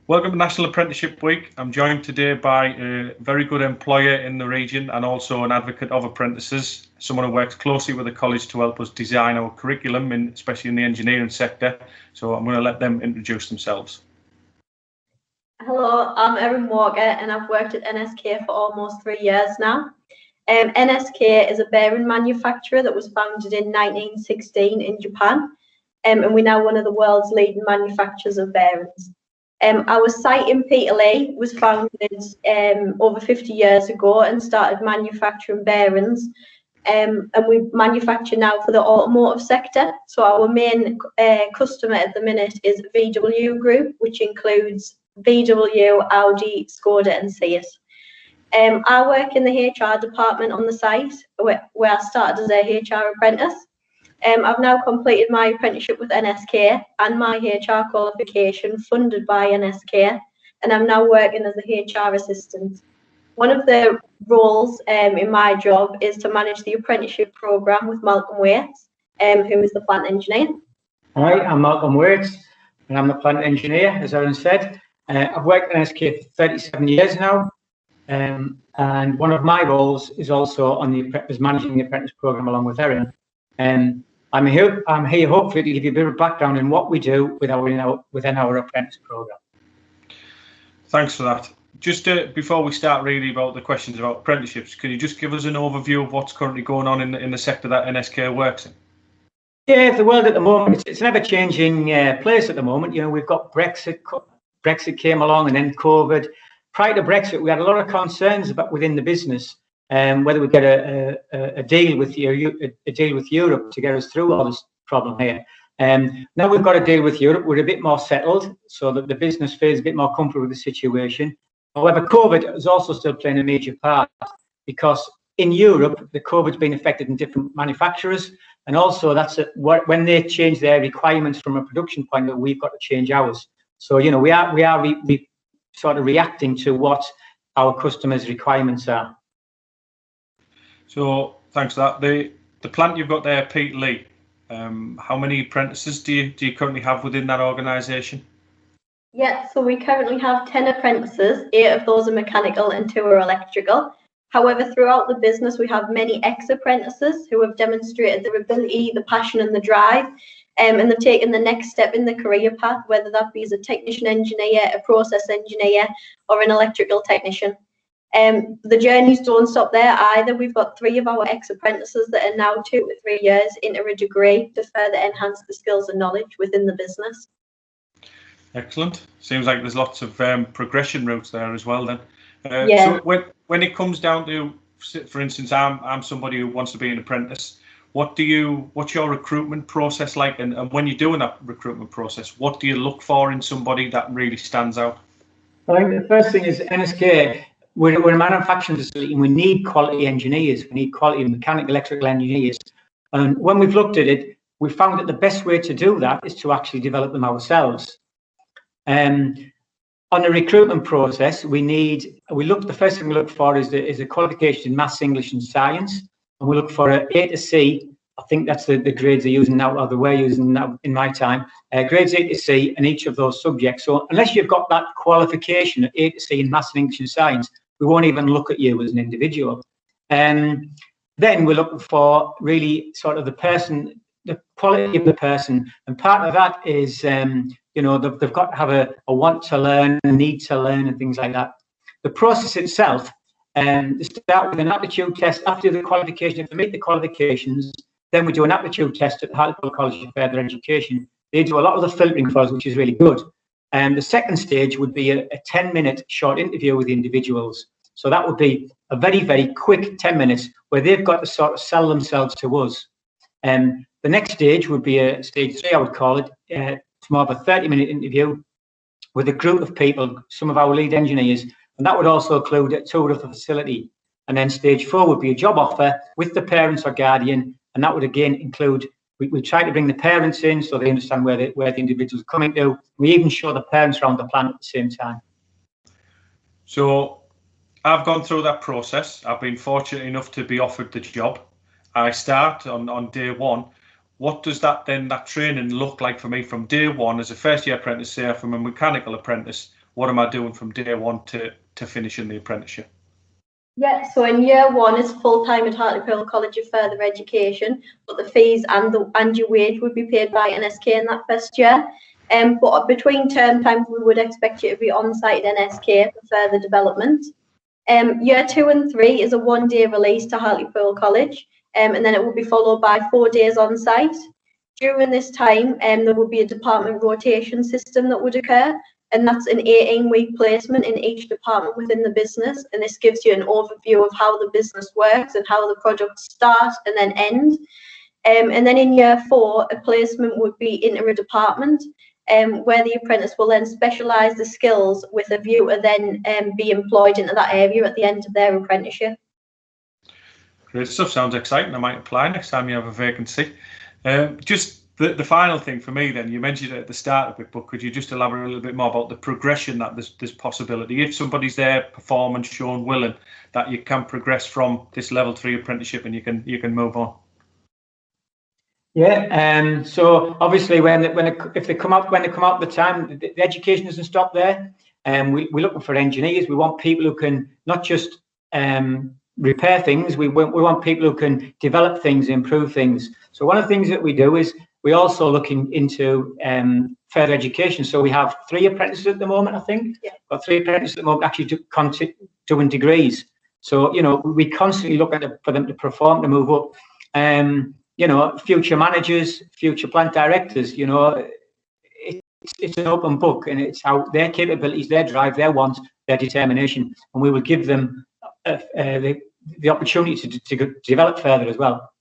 Welcome to National Apprenticeship Week. I'm joined today by a very good employer in the region and also an advocate of apprentices, someone who works closely with the college to help us design our curriculum, especially in the engineering sector. So I'm going to let them introduce themselves. Hello, I'm Erin Walker and I've worked at NSK for almost 3 years now. NSK is a bearing manufacturer that was founded in 1916 in Japan, and we're now one of the world's leading manufacturers of bearings. Our site in Peterlee was founded over 50 years ago and started manufacturing bearings, and we manufacture now for the automotive sector. So our main customer at the minute is VW Group, which includes VW, Audi, Skoda and Seat. I work in the HR department on the site where I started as a HR apprentice. I've now completed my apprenticeship with NSK and my HR qualification funded by NSK, and I'm now working as a HR assistant. One of the roles in my job is to manage the apprenticeship programme with Malcolm Waits, who is the plant engineer. Hi, I'm Malcolm Waits and I'm the plant engineer, as Erin said. I've worked at NSK for 37 years now, and one of my roles is also is managing the apprentice programme along with Erin. I'm here hopefully to give you a bit of background in what we do within our apprentice programme. Thanks for that. Just before we start really about the questions about apprenticeships, can you just give us an overview of what's currently going on in the sector that NSK works in? Yeah, the world at the moment, it's an ever-changing place at the moment. You know, we've got Brexit came along and then COVID. Prior to Brexit, we had a lot of concerns within the business. Whether we get a deal with Europe to get us through all this problem here. Now we've got a deal with Europe, we're a bit more settled, so that the business feels a bit more comfortable with the situation. However, COVID is also still playing a major part, because in Europe, the COVID's been affected in different manufacturers, and also when they change their requirements from a production point of view, we've got to change ours. So you know, we are sort of reacting to what our customers' requirements are. So thanks for that. The plant you've got there, Peterlee, how many apprentices do you currently have within that organisation? Yeah, so we currently have 10 apprentices. 8 of those are mechanical and 2 are electrical. However, throughout the business, we have many ex-apprentices who have demonstrated their ability, the passion and the drive, and they've taken the next step in the career path, whether that be as a technician engineer, a process engineer, or an electrical technician. The journeys don't stop there either. We've got 3 of our ex-apprentices that are now 2 to 3 years into a degree to further enhance the skills and knowledge within the business. Excellent. Seems like there's lots of progression routes there as well then. Yeah. So when it comes down to, for instance, I'm somebody who wants to be an apprentice, what's your recruitment process like? And when you're doing that recruitment process, what do you look for in somebody that really stands out? I think the first thing is NSK. We're a manufacturing facility and we need quality engineers. We need quality mechanical, electrical engineers. And when we've looked at it, we found that the best way to do that is to actually develop them ourselves. On the recruitment process, the first thing we look for is a qualification in maths, English and science. And we look for an A to C. I think that's the grades they're using now, or they were using now in my time. Grades A to C in each of those subjects. So unless you've got that qualification at A to C in maths, English and science, we won't even look at you as an individual. Then we're looking for really sort of the quality of the person. And part of that is, you know, they've got to have a want to learn, a need to learn and things like that. The process itself, they start with an aptitude test after the qualification. If they meet the qualifications, then we do an aptitude test at the Hartlepool College of Further Education. They do a lot of the filtering for us, which is really good. And the second stage would be a 10-minute short interview with the individuals. So that would be a very, very quick 10 minutes where they've got to sort of sell themselves to us. The next stage would be a stage 3, I would call it. It's more of a 30-minute interview with a group of people, some of our lead engineers, and that would also include a tour of the facility. And then stage 4 would be a job offer with the parents or guardian, and that would again include, we try to bring the parents in so they understand where the individuals are coming to. We even show the parents around the plant at the same time. So I've gone through that process. I've been fortunate enough to be offered the job. I start on day 1. What does that training look like for me from day 1 as a first year apprentice, say from a mechanical apprentice? what am I doing from day one to finishing the apprenticeship? Yeah, so in year one it's full-time at Hartlepool College of Further Education, but the fees and your wage would be paid by NSK in that first year. But between term times we would expect you to be on site at NSK for further development. Year 2 and 3 is a 1-day release to Hartlepool College, and then it will be followed by 4 days on site. During this time, there will be a department rotation system that would occur, and that's an 18-week placement in each department within the business. And this gives you an overview of how the business works and how the projects start and then end. And then in year 4, a placement would be into a department, where the apprentice will then specialise the skills with a view to then be employed into that area at the end of their apprenticeship. Great stuff. Sounds exciting. I might apply next time you have a vacancy. Just the final thing for me then, you mentioned it at the start of it, but could you just elaborate a little bit more about the progression that there's possibility? If somebody's there, performance shown, willing, that you can progress from this level 3 apprenticeship and you can move on. Yeah, so obviously when they come up the time, the education doesn't stop there. We're looking for engineers. We want people who can not just repair things. We want people who can develop things, improve things. So one of the things that we do is we also looking into further education. So we have 3 apprentices at the moment, I think. Yeah. Got 3 apprentices at the moment actually doing degrees. So we constantly look at for them to perform, to move up. Future managers, future plant directors, it's an open book, and it's how their capabilities, their drive, their wants, their determination, and we will give them the opportunity to develop further as well.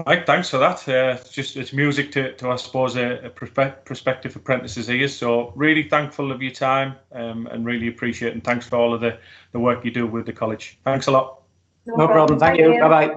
Right, thanks for that. It's music to I suppose a prospective apprentices' ears. So really thankful of your time, and really appreciate it. And thanks for all of the work you do with the college. Thanks a lot. No problem. Thank you. Bye bye.